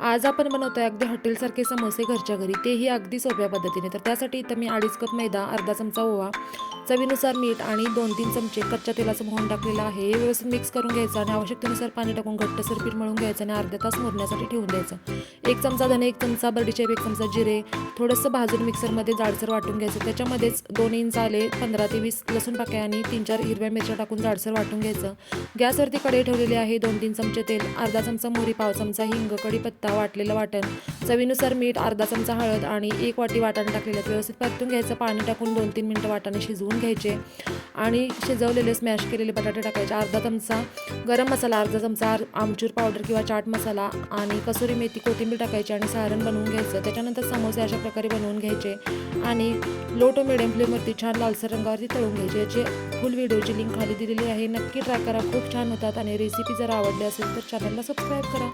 आज आपण बनवतोय अगदी हॉटेलसारखे समोसे घरच्या घरी, तेही अगदी सोप्या पद्धतीने. तर त्यासाठी इथं मी 2.5 कप मैदा, अर्धा चमचा ओवा, चवीनुसार मीठ आणि 2-3 चमचे कच्च्या तेलाचं मोहन टाकलेलं आहे. हे व्यवस्थित मिक्स करून घ्यायचं आणि आवश्यकतेनुसार पाणी टाकून घट्टसर पीठ मळून घ्यायचं आणि अर्धा तास मुरण्यासाठी ठेवून द्यायचं. 1 चमचा धने, 1 चमचा बडीशेप, 1 चमचा जिरे थोडंसं भाजून मिक्सरमध्ये जाडसर वाटून घ्यायचं. त्याच्यामध्येच 2 इंच आले, 15 ते 20 लसूण पाकळ्या आणि 3-4 हिरव्या मिरच्या टाकून जाडसर वाटून घ्यायचं. गॅसवरती कढई ठेवलेली आहे. 2-3 चमचे तेल, अर्धा चमचा मोहरी, पाव चमचा हिंग, कढीपत्ता, वाटलेलं वाटण, चवीनुसार मीठ, अर्धा चमचा हळद आणि 1 वाटी वाटाणे टाकलेले आहेत. व्यवस्थित परतून घ्यायचं. पाणी टाकून 2-3 मिनिटं वाटाणे शिजवून घ्यायचे आणि शिजवलेले स्मॅश केलेले बटाटे टाकायचे. अर्धा चमचा गरम मसाला, अर्धा चमचा आमचूर पावडर किंवा चाट मसाला आणि कसुरी मेथी, कोथिंबीर टाकायची आणि सारण बनवून घ्यायचं. त्याच्यानंतर समोसे अशा प्रकारे बनवून घ्यायचे आणि लो टू मिडियम फ्लेमवरती छान लालसर रंगावरती तळून घ्यायचे. याची फुल व्हिडिओची लिंक खाली दिलेली आहे, नक्की ट्राय करा. खूप छान होतात आणि रेसिपी जर आवडली असेल तर चॅनलला सबस्क्राईब करा.